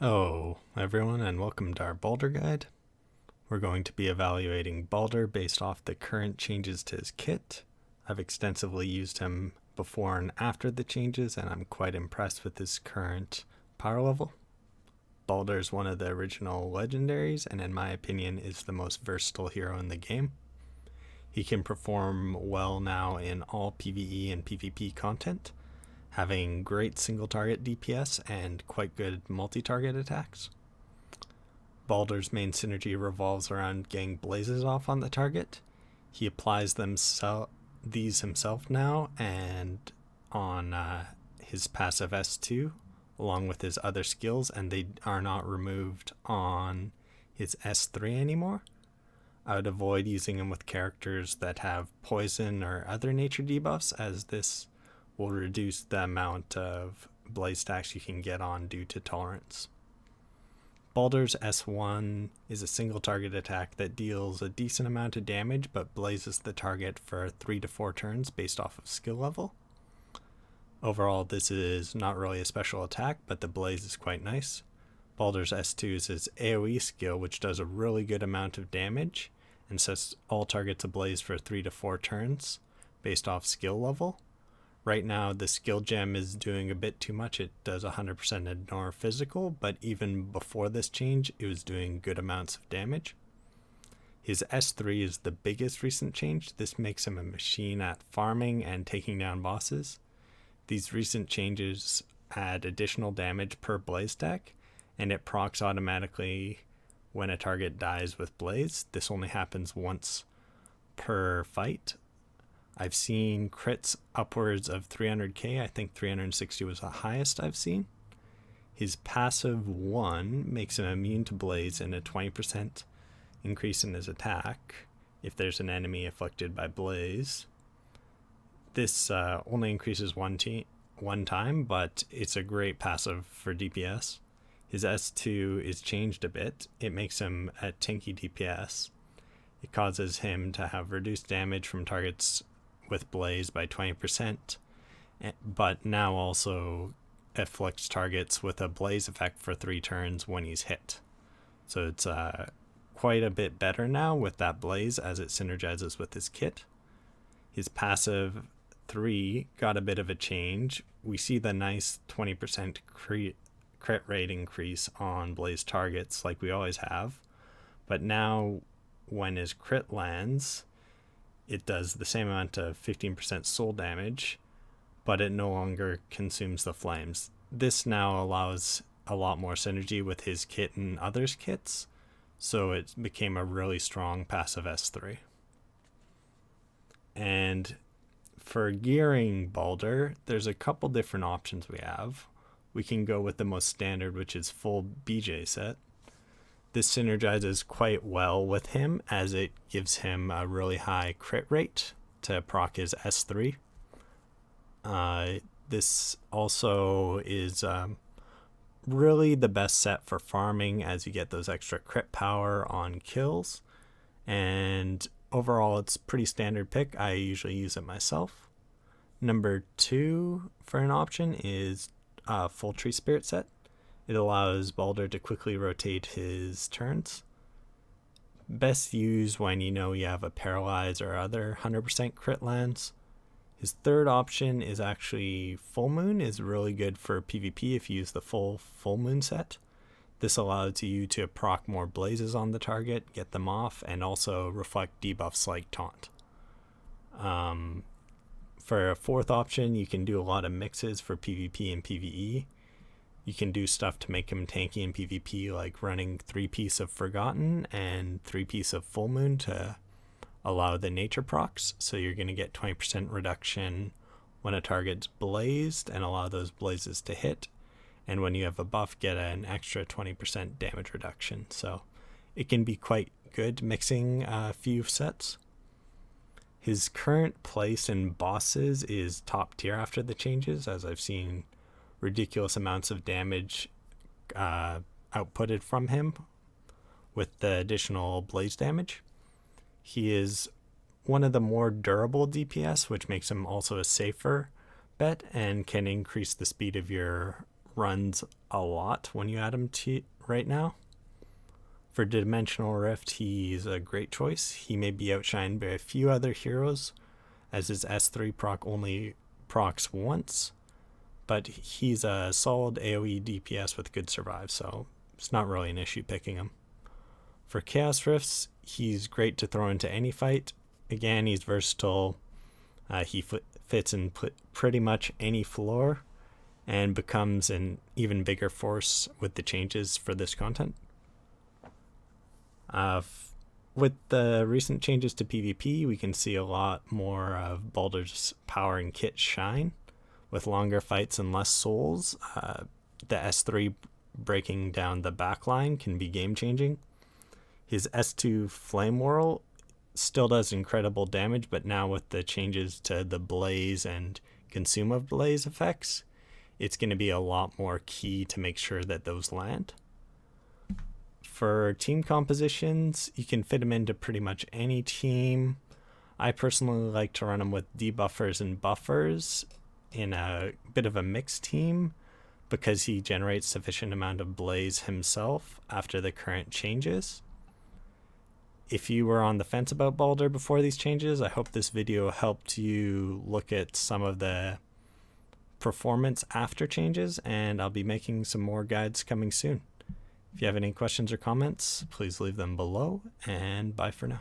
Hello everyone and welcome to our Baldr guide. We're going to be evaluating Baldr based off the current changes to his kit. I've extensively used him before and after the changes and I'm quite impressed with his current power level. Baldr is one of the original legendaries and in my opinion is the most versatile hero in the game. He can perform well now in all PvE and PvP content, having great single target DPS and quite good multi-target attacks. Baldr's main synergy revolves around getting blazes off on the target. He applies these himself now and on his passive S2 along with his other skills, and they are not removed on his S3 anymore. I would avoid using him with characters that have poison or other nature debuffs, as this will reduce the amount of blaze stacks you can get on due to tolerance. Baldr's S1 is a single target attack that deals a decent amount of damage but blazes the target for 3 to 4 turns based off of skill level. Overall, this is not really a special attack, but the blaze is quite nice. Baldr's S2 is his AoE skill, which does a really good amount of damage and sets all targets ablaze for 3 to 4 turns based off skill level. Right now, the skill gem is doing a bit too much. It does 100% ignore physical, but even before this change, it was doing good amounts of damage. His S3 is the biggest recent change. This makes him a machine at farming and taking down bosses. These recent changes add additional damage per blaze stack, and it procs automatically when a target dies with blaze. This only happens once per fight. I've seen crits upwards of 300k. I think 360 was the highest I've seen. His passive 1 makes him immune to blaze and a 20% increase in his attack if there's an enemy afflicted by blaze. This only increases one time, but it's a great passive for DPS. His S2 is changed a bit. It makes him a tanky DPS. It causes him to have reduced damage from targets with blaze by 20%, but now also afflicts targets with a blaze effect for 3 turns when he's hit. So it's quite a bit better now with that blaze as it synergizes with his kit. His passive 3 got a bit of a change. We see the nice 20% crit rate increase on blaze targets like we always have, but now when his crit lands, it does the same amount of 15% soul damage, but it no longer consumes the flames. This now allows a lot more synergy with his kit and others' kits, so it became a really strong passive S3. And for gearing Baldr, there's a couple different options we have. We can go with the most standard, which is full BJ set. This synergizes quite well with him as it gives him a really high crit rate to proc his S3. This also is really the best set for farming as you get those extra crit power on kills. And overall, it's pretty standard pick. I usually use it myself. Number 2 for an option is full tree spirit set. It allows Baldr to quickly rotate his turns. Best used when you know you have a paralyze or other 100% crit lands. His third option is actually full moon, is really good for PvP if you use the full moon set. This allows you to proc more blazes on the target, get them off, and also reflect debuffs like taunt. For a fourth option, you can do a lot of mixes for PvP and PvE. You can do stuff to make him tanky in PvP, like running 3-piece of Forgotten and 3-piece of Full Moon to allow the nature procs. So you're going to get 20% reduction when a target's blazed and allow those blazes to hit. And when you have a buff, get an extra 20% damage reduction. So it can be quite good mixing a few sets. His current place in bosses is top tier after the changes, as I've seen ridiculous amounts of damage outputted from him with the additional blaze damage. He is one of the more durable DPS, which makes him also a safer bet and can increase the speed of your runs a lot when you add him to right now. For Dimensional Rift, he's a great choice. He may be outshined by a few other heroes, as his S3 proc only procs once, but he's a solid AoE DPS with good survive, so it's not really an issue picking him. For Chaos Rifts, he's great to throw into any fight. Again, he's versatile. He fits in pretty much any floor and becomes an even bigger force with the changes for this content. With the recent changes to PvP, we can see a lot more of Baldr's power and kit shine. With longer fights and less souls, the S3 breaking down the backline can be game-changing. His S2 Flame Whirl still does incredible damage, but now with the changes to the Blaze and Consume of Blaze effects, it's going to be a lot more key to make sure that those land. For team compositions, you can fit him into pretty much any team. I personally like to run him with debuffers and buffers in a bit of a mixed team because he generates sufficient amount of Blaze himself after the current changes. If you were on the fence about Baldr before these changes, I hope this video helped you look at some of the performance after changes, and I'll be making some more guides coming soon. If you have any questions or comments, please leave them below, and bye for now.